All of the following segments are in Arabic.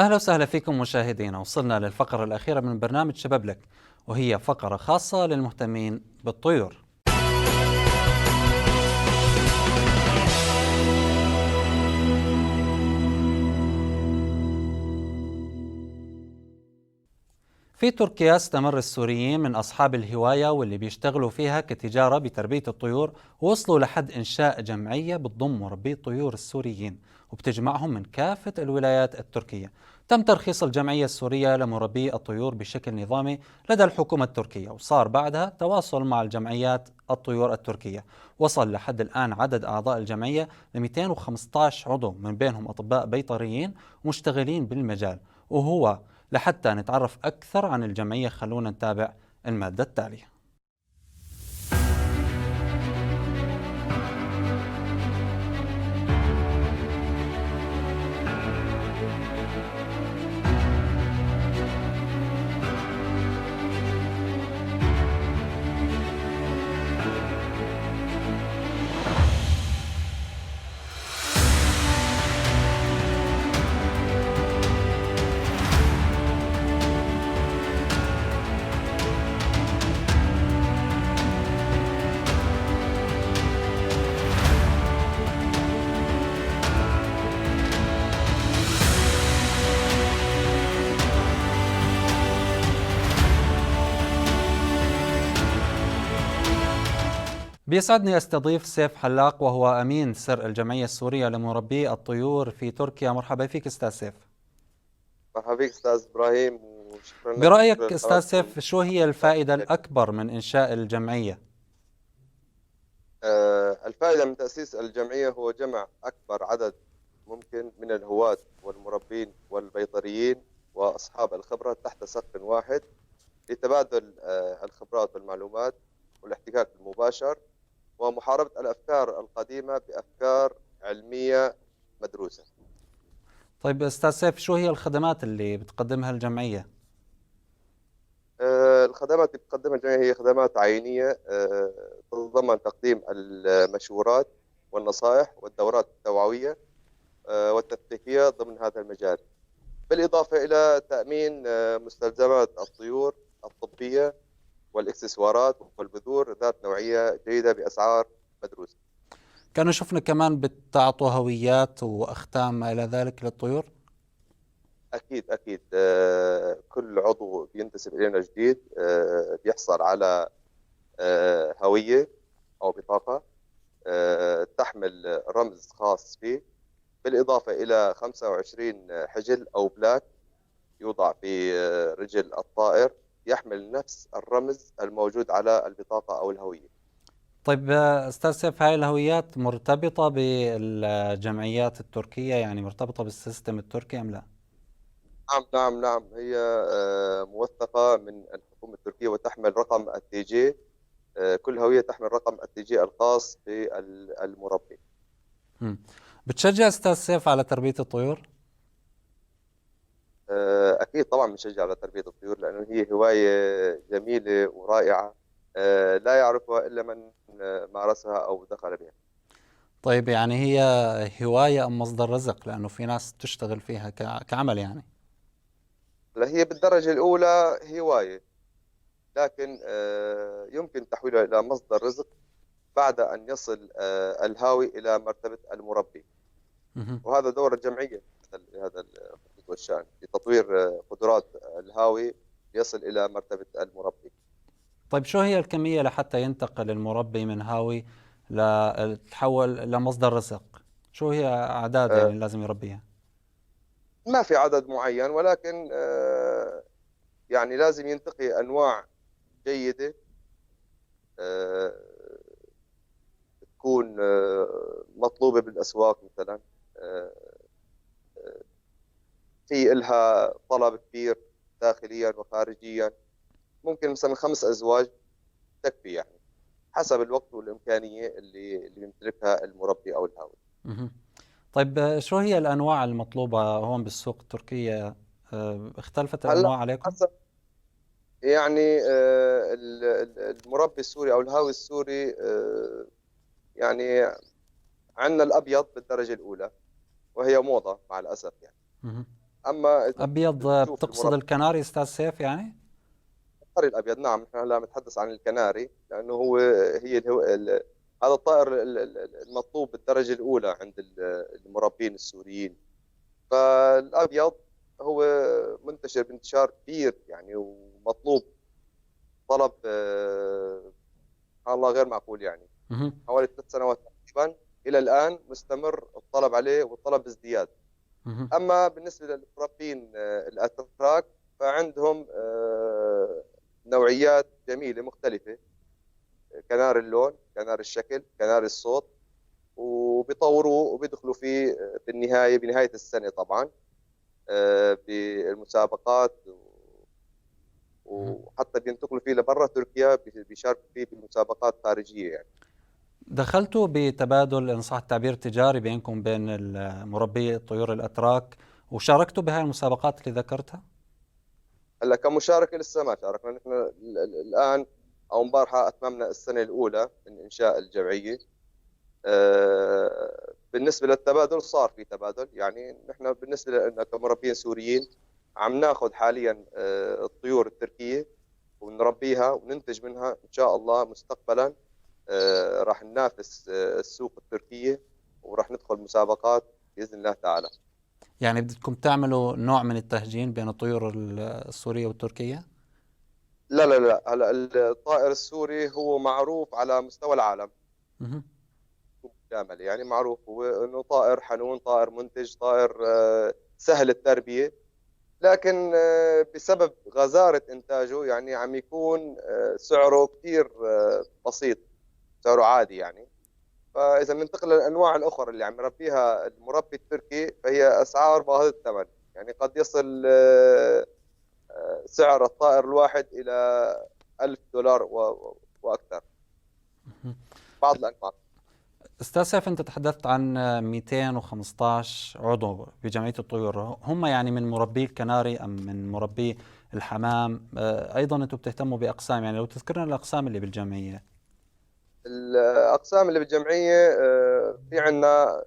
أهلا وسهلا فيكم مشاهدينا. وصلنا للفقرة الأخيرة من برنامج شباب لك، وهي فقرة خاصة للمهتمين بالطيور. في تركيا استمر السوريين من أصحاب الهواية واللي بيشتغلوا فيها كتجارة بتربية الطيور، ووصلوا لحد إنشاء جمعية بتضم مربي الطيور السوريين وبتجمعهم من كافة الولايات التركية. تم ترخيص الجمعية السورية لمربي الطيور بشكل نظامي لدى الحكومة التركية، وصار بعدها تواصل مع الجمعيات الطيور التركية. وصل لحد الآن عدد أعضاء الجمعية ل 215 عضو، من بينهم أطباء بيطريين ومشتغلين بالمجال. وهو لحتى نتعرف أكثر عن الجمعية خلونا نتابع المادة التالية. بيسعدني استضيف سيف حلاق، وهو أمين سر الجمعية السورية لمربي الطيور في تركيا. مرحبا فيك أستاذ سيف. مرحبا بك أستاذ إبراهيم، وشكرا لك برأيك أستاذ ولقناتكم. سيف، شو هي الفائدة الأكبر من إنشاء الجمعية؟ الفائدة من تأسيس الجمعية هو جمع أكبر عدد ممكن من الهواة والمربين والبيطريين وأصحاب الخبرة تحت سقف واحد، لتبادل الخبرات والمعلومات والاحتكاك المباشر، ومحاربة الأفكار القديمة بأفكار علمية مدروسة. طيب أستاذ سيف، شو هي الخدمات اللي بتقدمها الجمعية؟ الخدمات اللي بتقدمها الجمعية هي خدمات عينية، تتضمن تقديم المشورات والنصائح والدورات التوعوية والتثقيفية ضمن هذا المجال، بالإضافة إلى تأمين مستلزمات الطيور الطبية والإكسسوارات والبذور ذات نوعية جيدة بأسعار مدروسة. كانوا شفنا كمان بتعطوا هويات وأختام ما إلى ذلك للطيور؟ أكيد أكيد، كل عضو بينتسب إلينا جديد بيحصل على هوية أو بطاقة تحمل رمز خاص فيه، بالإضافة إلى 25 حجل أو بلاك يوضع في رجل الطائر يحمل نفس الرمز الموجود على البطاقة أو الهوية. طيب أستاذ سيف، هاي الهويات مرتبطة بالجمعيات التركية، يعني مرتبطة بالسيستم التركي أم لا؟ نعم نعم نعم، هي موثقة من الحكومة التركية وتحمل رقم التي جي. كل هوية تحمل رقم التي جي الخاص بالمربي. مم. بتشجع أستاذ سيف على تربية الطيور؟ أكيد طبعا بنشجع على تربية الطيور، لأنه هي هواية جميلة ورائعة، لا يعرفها إلا من مارسها أو دخل بها. طيب يعني هي هواية أم مصدر رزق؟ لأنه في ناس تشتغل فيها كعمل يعني. لا، هي بالدرجة الأولى هواية، لكن يمكن تحويلها إلى مصدر رزق بعد أن يصل الهاوي إلى مرتبة المربي. مهم. وهذا دور الجمعية في هذا الخطوة والشأن، في تطوير قدرات الهاوي ليصل إلى مرتبة المربي. طيب شو هي الكمية لحتى ينتقل المربي من هاوي لتحول لمصدر رزق؟ شو هي أعداد آه، يعني لازم يربيها؟ ما في عدد معين، ولكن يعني لازم ينتقي أنواع جيدة، آه، تكون مطلوبة بالأسواق مثلا، آه، في إلها طلب كبير داخليا وخارجيا. ممكن مثلا 5 أزواج تكفي، يعني حسب الوقت والإمكانية اللي يمتلكها المربي أو الهاوي. مهم. طيب شو هي الأنواع المطلوبة هون بالسوق التركية؟ اختلفت هلا الأنواع عليكم؟ حسب، يعني المربي السوري أو الهاوي السوري، يعني عندنا الأبيض بالدرجة الأولى، وهي موضة مع الأسف يعني. مهم. اما اذا أبيض بتشوف بتقصد المربي الكناري أستاذ سيف يعني؟ الابيض، نعم، نحن هلا نتحدث عن الكناري لانه هو هي هذا الطائر المطلوب بالدرجه الاولى عند المربين السوريين. فالابيض هو منتشر بانتشار كبير يعني، ومطلوب طلب سبحان الله غير معقول يعني. مهم. حوالي 3 سنوات تقريبا الى الان مستمر الطلب عليه، والطلب بازدياد. مهم. اما بالنسبه للمربين الاتراك فعندهم نوعيات جميله مختلفه، كنار اللون، كنار الشكل، كنار الصوت، وبيطوروه وبيدخلوا فيه بالنهايه بنهايه السنه طبعا بالمسابقات، مهم. وحتى بينتقلوا فيه لبرا تركيا، بيشاركوا فيه بمسابقات خارجيه يعني. دخلتوا بتبادل إن صح التعبير تجاري بينكم بين مربي الطيور الأتراك وشاركتوا بهاي المسابقات اللي ذكرتها؟ هلا كمشاركه لسه ما شاركنا نحن الان، او امبارحه اتممنا السنه الاولى من انشاء الجمعيه. بالنسبه للتبادل صار في تبادل، يعني نحن بالنسبه لنا كمربين سوريين عم ناخذ حاليا الطيور التركيه ونربيها وننتج منها ان شاء الله مستقبلا. راح ننافس السوق التركيه، وراح ندخل مسابقات باذن الله تعالى. يعني بدكم تعملوا نوع من التهجين بين الطيور السورية والتركية؟ لا لا لا، هلا الطائر السوري هو معروف على مستوى العالم مهم. كامل، يعني معروف هو انه طائر حنون، طائر منتج، طائر سهل التربيه. لكن بسبب غزاره انتاجه يعني عم يكون سعره كثير بسيط، سعره عادي يعني. فاذا بننتقل للانواع الاخرى اللي عم يربيها المربي التركي فهي اسعار باهظه الثمن، يعني قد يصل سعر الطائر الواحد الى $1000 واكثر بعض الانواع. أستاذ سيف، أنت تحدثت عن 215 عضو بجمعية الطيور، هم يعني من مربي الكناري أم من مربي الحمام؟ أيضا أنتم بتهتموا بأقسام، يعني لو تذكرنا الأقسام اللي بالجمعية. الاقسام اللي بالجمعيه في عندنا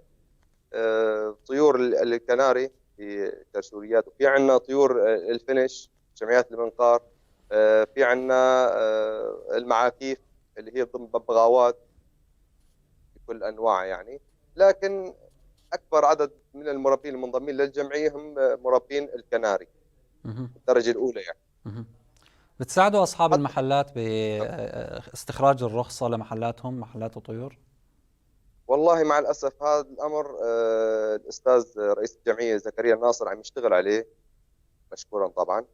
طيور الكناري في كرسوريات، وفي عندنا طيور الفينش جمعيات المنقار، في عندنا المعاكيف اللي هي ضمن ببغاوات بكل انواع يعني. لكن اكبر عدد من المربين المنضمين للجمعيه هم مربين الكناري مهم. الدرجه الاولى يعني. مهم. بتساعدوا أصحاب حتى المحلات باستخراج الرخصة لمحلاتهم، محلات الطيور؟ والله مع الاسف هذا الامر الاستاذ رئيس الجمعيه زكريا الناصر عم يشتغل عليه مشكورا طبعا.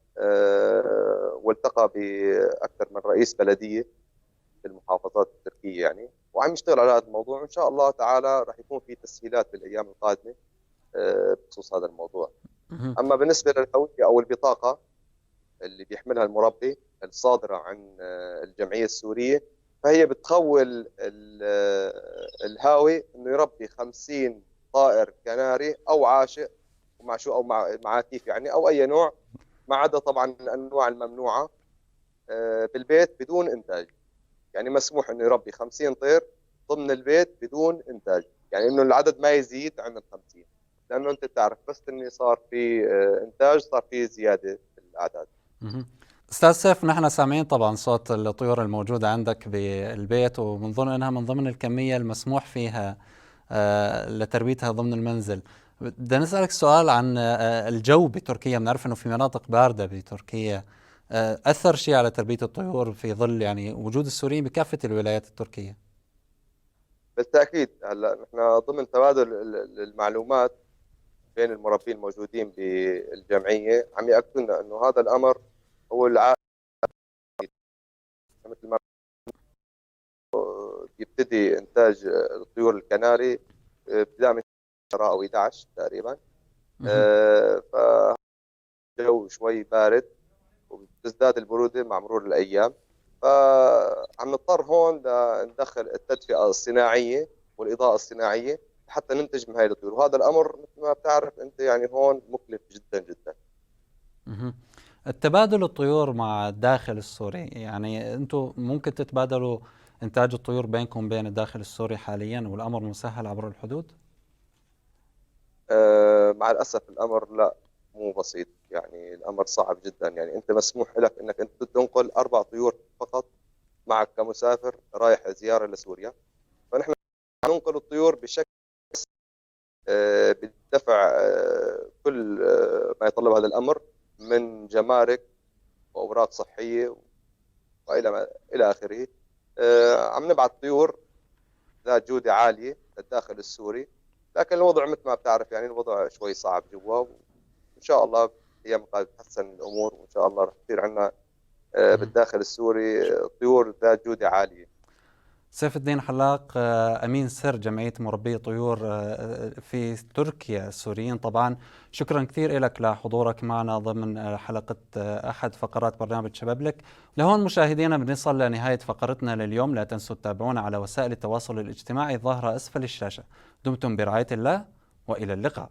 والتقى باكثر من رئيس بلديه في المحافظات التركيه يعني، وعم يشتغل على هذا الموضوع، وان شاء الله تعالى راح يكون في تسهيلات في الايام القادمه بخصوص هذا الموضوع. مهم. اما بالنسبه للهويه او البطاقه اللي بيحملها المربي الصادره عن الجمعيه السوريه، فهي بتخول الهاوي انه يربي 50 طائر كناري او عاشق ومع شو او مع معاتيف يعني، او اي نوع، ما عدا طبعا الانواع الممنوعه بالبيت بدون انتاج. يعني مسموح انه يربي 50 طير ضمن البيت بدون انتاج، يعني انه العدد ما يزيد عن ال 50، لانه انت بتعرف بس انه صار في انتاج صار في زياده في الاعداد. مهم. أستاذ سيف، نحن سامعين طبعا صوت الطيور الموجودة عندك بالبيت، وبنظن أنها من ضمن الكمية المسموح فيها لتربيتها ضمن المنزل. بدنا نسألك سؤال عن الجو بتركيا. بنعرف أنه في مناطق باردة بتركيا، أثر شيء على تربية الطيور في ظل يعني وجود السوريين بكافة الولايات التركية؟ بالتاكيد، هلا نحن ضمن تبادل المعلومات بين المربين الموجودين بالجمعيه عم ياكدوا لنا انه هذا الامر هو العائد، مثل ما يبتدي انتاج الطيور الكناري ابتداء من 10 او 11 تقريبا. مهم. فالجو شوي بارد وبتزداد البروده مع مرور الايام، فعم نضطر هون ندخل التدفئه الصناعيه والاضاءه الصناعيه حتى ننتج من هاي الطيور، وهذا الامر مثل ما بتعرف انت يعني هون مكلف جدا جدا. مهم. التبادل الطيور مع الداخل السوري، يعني أنتم ممكن تتبادلوا إنتاج الطيور بينكم بين الداخل السوري حاليا والأمر مسهل عبر الحدود؟ مع الاسف الامر لا، مو بسيط، يعني الأمر صعب جدا. يعني أنت مسموح لك أنك أنت تنقل 4 طيور فقط معك كمسافر رايح زيارة لسوريا. فنحن ننقل الطيور بشكل بدفع كل ما يتطلب هذا الأمر من جمارك وأوراق صحية إلى آخره. عم نبعث طيور ذات جودة عالية للداخل السوري، لكن الوضع مثل ما بتعرف يعني الوضع شوي صعب جوا، وإن شاء الله أيام قادمة تتحسن الأمور، وإن شاء الله رح يصير عندنا بالداخل السوري طيور ذات جودة عالية. سيف الدين حلاق، أمين سر جمعية مربي طيور في تركيا السوريين، طبعا شكرا كثير لك لحضورك معنا ضمن حلقة أحد فقرات برنامج شباب لك. لهون مشاهدينا بنصل لنهاية فقرتنا لليوم. لا تنسوا تتابعونا على وسائل التواصل الاجتماعي الظاهرة أسفل الشاشة. دمتم برعاية الله وإلى اللقاء.